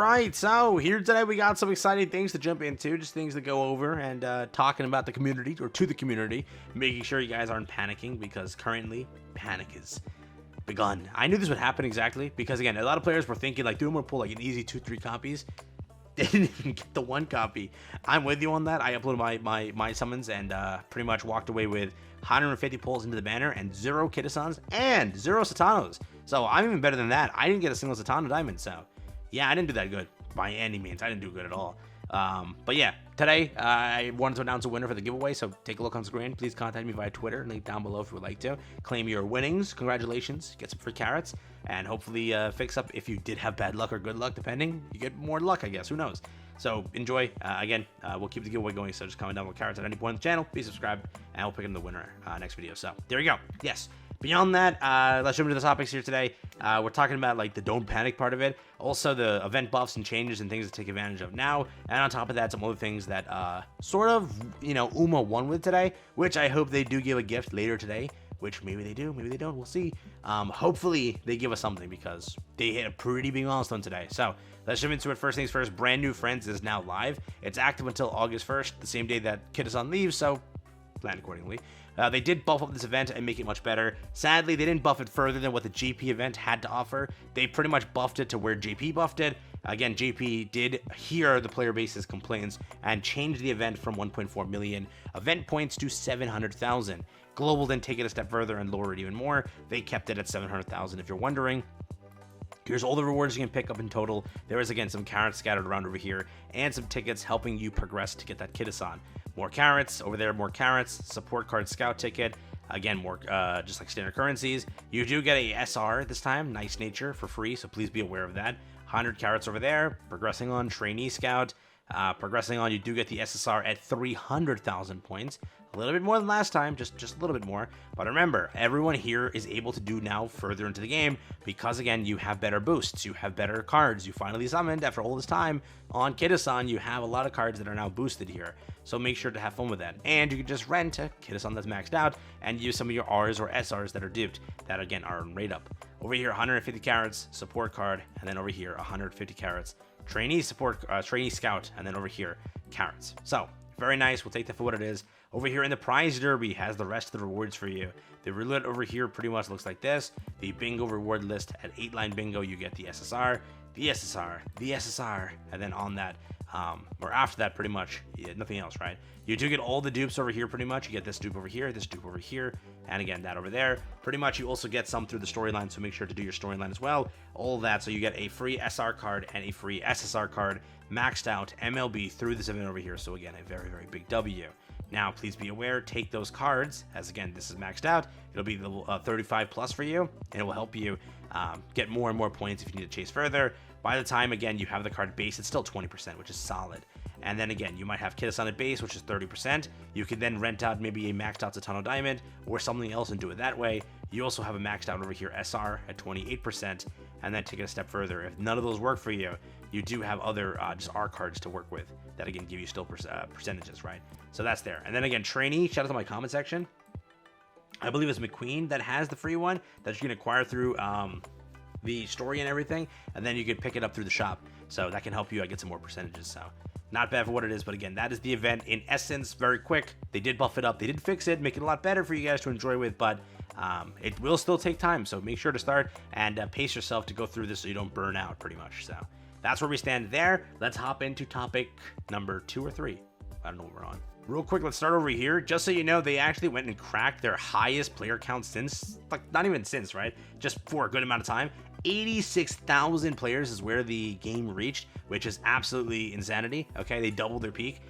right, so here today we got some exciting things to jump into, just things to go over and talking about the community, or to the community, making sure you guys aren't panicking because currently panic is begun. I knew this would happen exactly because again, a lot of players were thinking like, dude, I'm gonna pull like an easy 2-3 copies. They didn't even get the one copy. I'm with you on that. I uploaded my summons and pretty much walked away with 150 pulls into the banner and 0 Kittisons and 0 Satanos. So I'm even better than that. I didn't get a single Satano diamond. So yeah, I didn't do that good by any means. I didn't do good at all. But yeah, today I wanted to announce a winner for the giveaway. So take a look on screen. Please contact me via Twitter. Link down below if you would like to. Claim your winnings. Congratulations. Get some free carrots. And hopefully fix up if you did have bad luck or good luck, depending. You get more luck, I guess. Who knows? So enjoy. Again, we'll keep the giveaway going. So just comment down with carrots at any point on the channel. Be subscribed. And we'll pick in the winner next video. So there you go. Yes. Beyond that, let's jump into the topics here today. We're talking about like the don't panic part of it. Also the event buffs and changes and things to take advantage of now. And on top of that, some other things that sort of, you know, Uma won with today, which I hope they do give a gift later today. Which maybe they do, maybe they don't, we'll see. Hopefully they give us something because they hit a pretty big milestone today. So let's jump into it. First things first, Brand New Friends is now live. It's active until August 1st, the same day that Kittison leaves, so plan accordingly. They did buff up this event and make it much better. Sadly, they didn't buff it further than what the JP event had to offer. They pretty much buffed it to where JP buffed it. Again, JP did hear the player base's complaints and changed the event from 1.4 million event points to 700,000. Global didn't take it a step further and lower it even more. They kept it at 700,000 if you're wondering. Here's all the rewards you can pick up in total. There is, again, some carrots scattered around over here and some tickets helping you progress to get that Kittison. More carrots over there, more carrots, support card scout ticket. Again, more just like standard currencies. You do get a SR this time, Nice Nature, for free, so please be aware of that. 100 carrots over there. Progressing on, Trainee Scout. Progressing on, you do get the SSR at 300,000 points. A little bit more than last time, just a little bit more. But remember, everyone here is able to do now further into the game because, again, you have better boosts. You have better cards. You finally summoned after all this time on Kittison. You have a lot of cards that are now boosted here. So make sure to have fun with that. And you can just rent a Kittison that's maxed out and use some of your Rs or SRs that are duped that, again, are rate up. Over here, 150 carrots, support card, and then over here, 150 carrots. Trainee support, trainee scout, and then over here, carrots. So very nice. We'll take that for what it is. Over here in the prize derby has the rest of the rewards for you. The roulette over here pretty much looks like this. The bingo reward list at 8-line bingo, you get the SSR, the SSR, the SSR, and then on that, or after that, pretty much nothing else, right? You do get all the dupes over here pretty much. You get this dupe over here, this dupe over here, and again, that over there. Pretty much you also get some through the storyline, so make sure to do your storyline as well. All of that, so you get a free SR card and a free SSR card, maxed out MLB through this event over here. So again, a very, very big W. Now, please be aware, take those cards, as again, this is maxed out. It'll be level 35 plus for you, and it will help you get more and more points if you need to chase further. By the time, again, you have the card base, it's still 20%, which is solid. And then again, you might have Kittison at base, which is 30%. You can then rent out maybe a maxed out Satano Diamond or something else and do it that way. You also have a maxed out over here SR at 28%, and then take it a step further. If none of those work for you, you do have other just R cards to work with that, again, give you still percentages, right? So that's there. And then again, Trainee, shout out to my comment section. I believe it's McQueen that has the free one that you can acquire through the story and everything, and then you can pick it up through the shop. So that can help you get some more percentages. So not bad for what it is, but again, that is the event in essence. Very quick. They did buff it up. They did fix it, make it a lot better for you guys to enjoy with, but it will still take time. So make sure to start and pace yourself to go through this so you don't burn out pretty much. So that's where we stand there. Let's hop into topic number 2 or 3. I don't know what we're on. Real quick, let's start over here. Just so you know, they actually went and cracked their highest player count since, like, not even since, right? Just for a good amount of time. 86,000 players is where the game reached, which is absolutely insanity. Okay, they doubled their peak.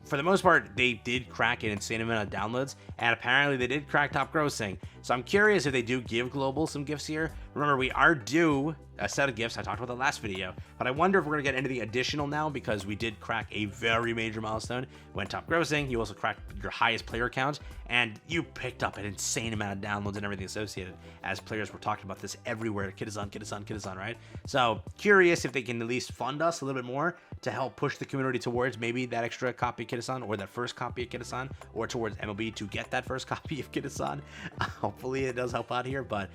For the most part, they did crack an insane amount of downloads, and apparently they did crack top grossing. So I'm curious if they do give Global some gifts here. Remember, we are due a set of gifts. I talked about the last video, but I wonder if we're gonna get anything additional now because we did crack a very major milestone. Went top grossing. You also cracked your highest player count, and you picked up an insane amount of downloads and everything associated as players were talking about this everywhere. Kittison, right? So curious if they can at least fund us a little bit more to help push the community towards maybe that extra copy of Kittison or that first copy of Kittison, or towards MLB to get that first copy of Kittison. Hopefully it does help out here, but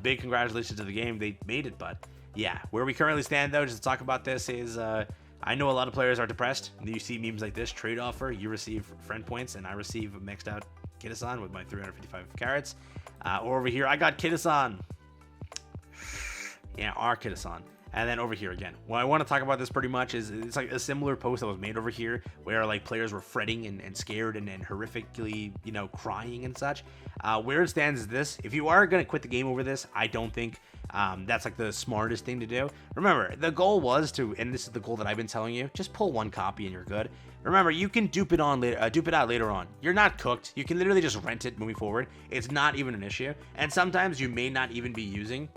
big congratulations to the game. They made it, but Yeah, where we currently stand, though, just to talk about this, is I know a lot of players are depressed. You see memes like this: trade offer, you receive friend points, and I receive maxed out Kittison with my 355 carats. Or over here, I got Kittison. Yeah, our Kittison. And then over here again, what I want to talk about this pretty much is it's like a similar post that was made over here where like players were fretting and scared and horrifically, you know, crying and such. Where it stands is this: if you are going to quit the game over this, I don't think that's like the smartest thing to do. Remember, the goal was to, and this is the goal that I've been telling you, just pull one copy and you're good. Remember, you can dupe it out later on. You're not cooked. You can literally just rent it moving forward. It's not even an issue. And sometimes you may not even be using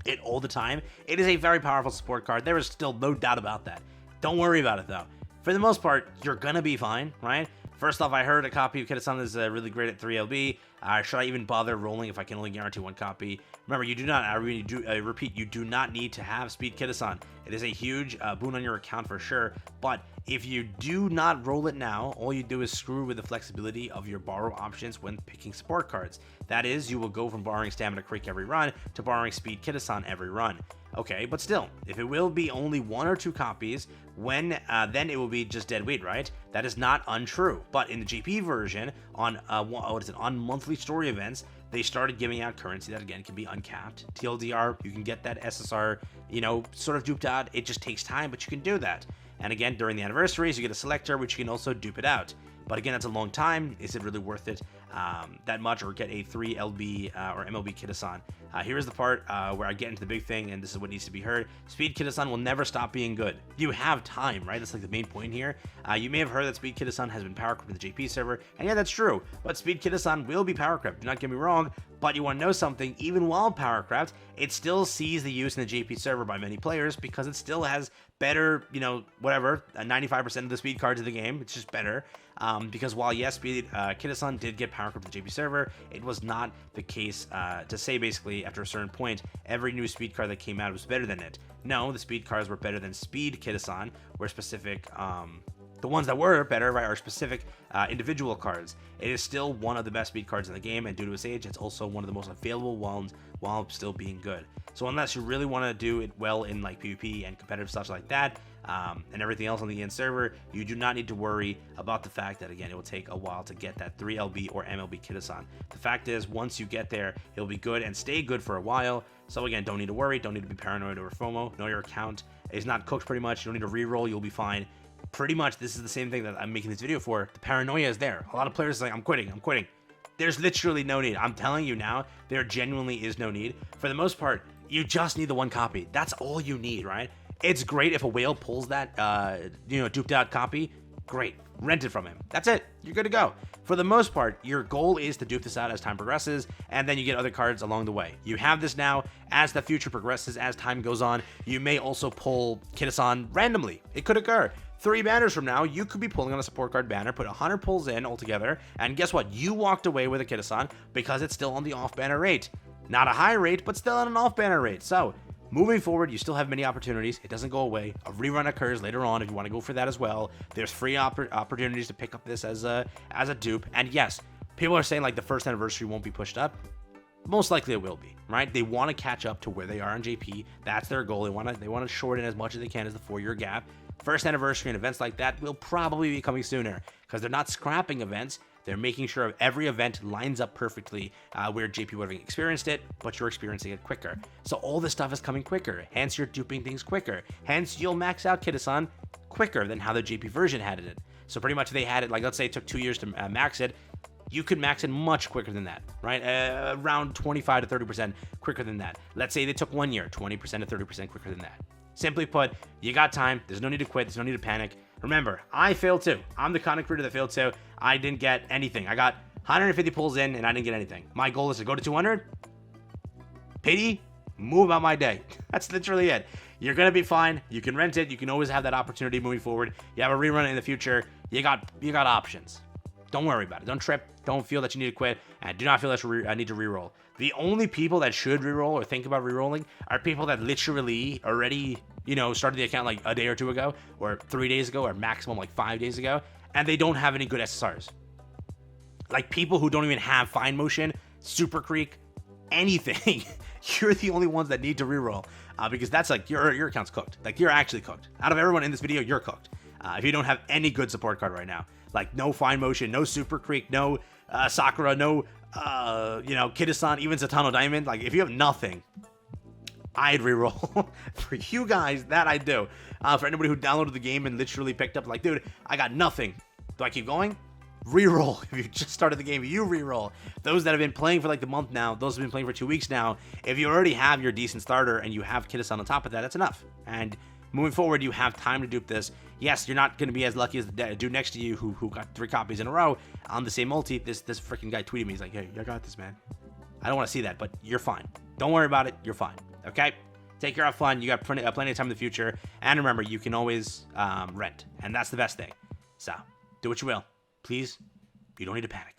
it all the time. It is a very powerful support card. There is still no doubt about that. Don't worry about it though. For the most part, you're gonna be fine, right? First off, I heard a copy of Kittison is really great at 3LB. Should I even bother rolling if I can only guarantee one copy? Remember, you do not, I repeat, you do not need to have Speed Kittison. It is a huge boon on your account for sure, but if you do not roll it now, all you do is screw with the flexibility of your borrow options when picking support cards. That is, you will go from borrowing Stamina Creek every run to borrowing Speed Kittison every run. Okay, but still, if it will be only 1 or 2 copies, then it will be just dead weight, right? That is not untrue. But in the GP version, on on monthly story events, they started giving out currency that again can be uncapped. TLDR, you can get that SSR, you know, sort of duped out. It just takes time, but you can do that. And again, during the anniversaries, you get a selector, which you can also dupe it out. But again, that's a long time. Is it really worth it that much, or get a 3LB or MLB Kittison? Here's the part where I get into the big thing, and this is what needs to be heard. Speed Kittison will never stop being good. You have time, right? That's like the main point here. You may have heard that Speed Kittison has been power crept in the JP server, and yeah, that's true. But Speed Kittison will be power crept. Do not get me wrong. But you want to know something? Even while power crept, it still sees the use in the JP server by many players because it still has better, you know, whatever, 95% of the speed cards in the game. It's just better. Because while yes, Speed Kittison did get power crept to the JP server, it was not the case to say basically after a certain point every new speed card that came out was better than it. No, the speed cards were better than Speed Kittison, where specific the ones that were better, right, are specific individual cards. It is still one of the best speed cards in the game, and due to its age, it's also one of the most available ones while still being good. So unless you really want to do it well in like PvP and competitive stuff like that, and everything else on the end server, you do not need to worry about the fact that, again, it will take a while to get that 3LB or MLB Kittison. The fact is, once you get there, it'll be good and stay good for a while. So again, don't need to worry, don't need to be paranoid or FOMO. Know your account is not cooked pretty much. You don't need to reroll, you'll be fine. Pretty much, this is the same thing that I'm making this video for. The paranoia is there. A lot of players are like, I'm quitting. There's literally no need. I'm telling you now, there genuinely is no need. For the most part, you just need the one copy. That's all you need, right? It's great if a whale pulls that, duped out copy. Great. Rent it from him. That's it. You're good to go. For the most part, your goal is to dupe this out as time progresses, and then you get other cards along the way. You have this now. As the future progresses, as time goes on, you may also pull Kittison randomly. It could occur. 3 banners from now, you could be pulling on a support card banner, put 100 pulls in altogether, and guess what? You walked away with a Kittison because it's still on the off-banner rate. Not a high rate, but still on an off-banner rate. So, moving forward, you still have many opportunities. It doesn't go away. A rerun occurs later on if you want to go for that as well. There's free opportunities to pick up this as a dupe. And yes, people are saying like the first anniversary won't be pushed up. Most likely it will be, right? They want to catch up to where they are on JP. That's their goal. They want to shorten as much as they can as the 4-year gap. First anniversary and events like that will probably be coming sooner because they're not scrapping events. They're making sure every event lines up perfectly where JP would have experienced it, but you're experiencing it quicker. So all this stuff is coming quicker. Hence, you're duping things quicker. Hence, you'll max out Kittison quicker than how the JP version had it. So pretty much they had it, like let's say it took 2 years to max it. You could max it much quicker than that, right? Around 25 to 30% quicker than that. Let's say they took 1 year, 20% to 30% quicker than that. Simply put, you got time. There's no need to quit. There's no need to panic. Remember, I failed too. I'm the content creator that failed too. I didn't get anything. I got 150 pulls in and I didn't get anything. My goal is to go to 200. Pity, move about my day. That's literally it. You're going to be fine. You can rent it. You can always have that opportunity moving forward. You have a rerun in the future. You got options. Don't worry about it. Don't trip. Don't feel that you need to quit. And do not feel that I need to reroll. The only people that should reroll or think about rerolling are people that literally already, started the account like a day or 2 ago, or 3 days ago, or maximum like 5 days ago, and they don't have any good SSRs. Like people who don't even have Fine Motion, Super Creek, anything, you're the only ones that need to reroll. Because that's like, your account's cooked. Like, you're actually cooked. Out of everyone in this video, you're cooked. If you don't have any good support card right now. Like, no Fine Motion, no Super Creek, no Sakura, no, Kittison, even Satano Diamond. Like, if you have nothing, I'd reroll. For you guys, that I do. For anybody who downloaded the game and literally picked up, like, dude, I got nothing. Do I keep going? Reroll. If you just started the game, you reroll. Those that have been playing for like the month now, those who have been playing for 2 weeks now, if you already have your decent starter and you have Kittison on top of that, that's enough. And moving forward, you have time to dupe this. Yes, you're not going to be as lucky as the dude next to you who got 3 copies in a row on the same multi. This freaking guy tweeted me. He's like, hey, I got this, man. I don't want to see that, but you're fine. Don't worry about it. You're fine. Okay? Take care, have fun. You got plenty of time in the future. And remember, you can always rent. And that's the best thing. So, do what you will. Please, you don't need to panic.